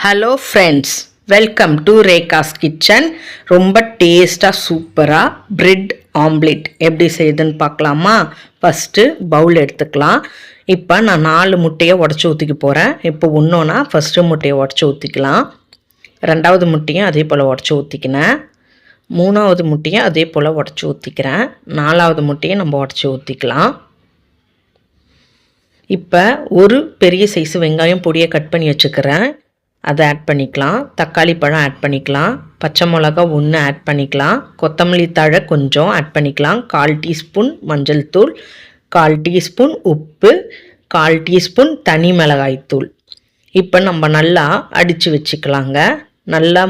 Hello friends, welcome to Rekha's kitchen. ரொம்ப டேஸ்ட்டாக சூப்பராக பிரெட் ஆம்லேட் எப்படி செய்யுதுன்னு பார்க்கலாமா? ஃபஸ்ட்டு பவுல் எடுத்துக்கலாம். இப்போ நான் 4 முட்டையை உடச்சி ஊற்றிக்க போகிறேன். இப்போ ஒன்றா ஃபஸ்ட்டு முட்டையை உடச்சி ஊற்றிக்கலாம். 2வது முட்டையும் அதே போல் உடச்சி ஊற்றிக்கினேன். 3வது முட்டையும் அதே போல் உடச்சி ஊற்றிக்கிறேன். 4வது முட்டையை நம்ம உடச்சி ஊற்றிக்கலாம். இப்போ ஒரு பெரிய சைஸு வெங்காயம் பொடியை கட் பண்ணி வச்சுக்கிறேன். அதை ஆட் பண்ணிக்கலாம். தக்காளி பழம் ஆட் பண்ணிக்கலாம். பச்சை மிளகா 1 ஆட் பண்ணிக்கலாம். கொத்தமல்லி தழை கொஞ்சம் ஆட் பண்ணிக்கலாம். 1/4 டீஸ்பூன் மஞ்சள் தூள், 1/4 டீஸ்பூன் உப்பு, 1/4 டீஸ்பூன் தனி மிளகாய் தூள். இப்போ நம்ம நல்லா அடித்து வச்சுக்கலாங்க. நல்லா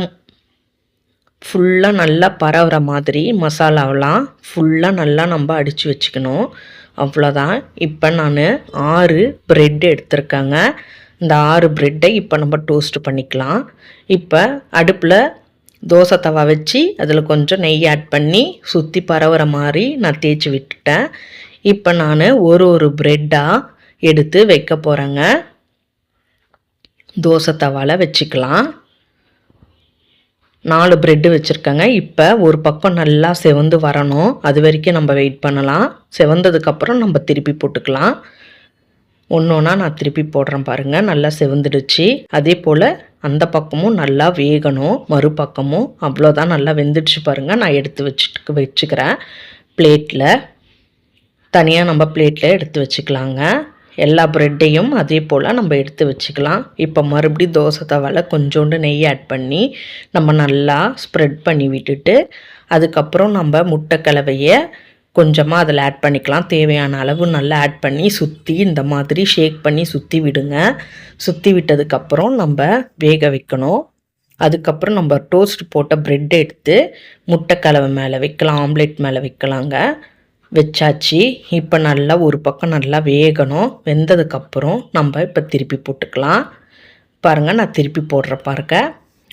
ஃபுல்லாக நல்லா பரவுற மாதிரி மசாலாவெலாம் ஃபுல்லாக நல்லா நம்ம அடித்து வச்சுக்கணும். அவ்வளோதான். இப்போ நான் 6 ப்ரெட் எடுத்துருக்கேங்க. இந்த 6 ப்ரெட்டை இப்போ நம்ம டோஸ்ட் பண்ணிக்கலாம். இப்போ அடுப்பில் தோசை தவா வச்சு அதில் கொஞ்சம் நெய் ஆட் பண்ணி சுற்றி பரவுற மாதிரி நான் தேய்ச்சி விட்டுட்டேன். இப்போ நான் ஒரு ப்ரெட்டாக எடுத்து வைக்க போகிறேங்க. தோசை தவாவில் வச்சுக்கலாம். 4 ப்ரெட்டு வச்சுருக்கேங்க. இப்போ ஒரு பக்கம் நல்லா செவந்து வரணும். அது வரைக்கும் நம்ம வெயிட் பண்ணலாம். செவந்ததுக்கப்புறம் நம்ம திருப்பி போட்டுக்கலாம். ஒன்றா நான் திருப்பி போடுறேன் பாருங்கள். நல்லா செவந்துடுச்சு. அதே போல் அந்த பக்கமும் நல்லா வேகணும். மறுபக்கமும் அவ்வளோதான். நல்லா வெந்துடுச்சு பாருங்கள். நான் எடுத்து வச்சுக்கிறேன் பிளேட்டில். தனியாக நம்ம பிளேட்டில் எடுத்து வச்சுக்கலாங்க. எல்லா ப்ரெட்டையும் அதே போல் நம்ம எடுத்து வச்சுக்கலாம். இப்போ மறுபடியும் தோசை தவாவில் கொஞ்சோண்டு நெய் ஆட் பண்ணி நம்ம நல்லா ஸ்ப்ரெட் பண்ணி விட்டுட்டு அதுக்கப்புறம் நம்ம முட்டை கலவையை கொஞ்சமாக அதில் ஆட் பண்ணிக்கலாம். தேவையான அளவு நல்லா ஆட் பண்ணி சுற்றி இந்த மாதிரி ஷேக் பண்ணி சுற்றி விடுங்க. சுற்றி விட்டதுக்கப்புறம் நம்ம வேக வைக்கணும். அதுக்கப்புறம் நம்ம டோஸ்ட் போட்ட ப்ரெட் எடுத்து முட்டை கலவை மேலே வைக்கலாம். ஆம்லேட் மேலே வைக்கலாங்க. வச்சாச்சு. இப்போ நல்லா ஒரு பக்கம் நல்லா வேகணும். வெந்ததுக்கப்புறம் நம்ம இப்போ திருப்பி போட்டுக்கலாம். பாருங்கள், நான் திருப்பி போடுற பாருங்க.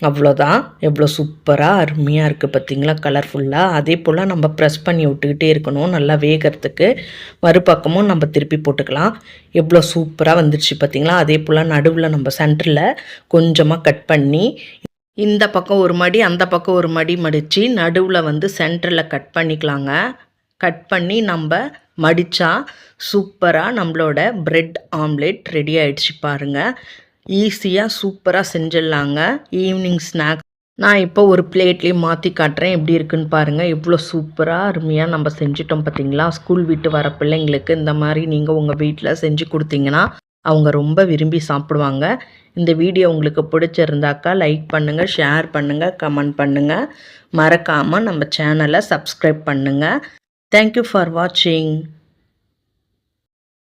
அவ்வளோதான். எவ்வளோ சூப்பராக அருமையாக இருக்குது பார்த்திங்களா, கலர்ஃபுல்லாக. அதே போல் நம்ம ப்ரெஸ் பண்ணி விட்டுக்கிட்டே இருக்கணும் நல்லா வேகிறதுக்கு. மறுபக்கமும் நம்ம திருப்பி போட்டுக்கலாம். எவ்வளோ சூப்பராக வந்துடுச்சு பார்த்திங்களா. அதே போல் நடுவில் நம்ம சென்டரில் கொஞ்சமாக கட் பண்ணி இந்த பக்கம் ஒரு மடி அந்த பக்கம் ஒரு மடி மடித்து நடுவில் சென்டரில் கட் பண்ணிக்கலாங்க. கட் பண்ணி நம்ம மடித்தா சூப்பராக நம்மளோட பிரெட் ஆம்லேட் ரெடி ஆகிடுச்சு பாருங்கள். ஈஸியாக சூப்பராக செஞ்சிடலாங்க. ஈவினிங் ஸ்நாக்ஸ் நான் இப்போ ஒரு பிளேட்லேயும் மாற்றி காட்டுறேன். எப்படி இருக்குன்னு பாருங்கள். எவ்வளோ சூப்பராக அருமையாக நம்ம செஞ்சிட்டோம் பார்த்திங்களா. ஸ்கூல் விட்டு வர பிள்ளைங்களுக்கு இந்த மாதிரி நீங்கள் உங்கள் வீட்டில் செஞ்சு கொடுத்தீங்கன்னா அவங்க ரொம்ப விரும்பி சாப்பிடுவாங்க. இந்த வீடியோ உங்களுக்கு பிடிச்சிருந்தாக்கா லைக் பண்ணுங்கள், ஷேர் பண்ணுங்கள், கமெண்ட் பண்ணுங்கள். மறக்காமல் நம்ம சேனலை சப்ஸ்கிரைப் பண்ணுங்கள். தேங்க்யூ ஃபார் வாட்சிங்.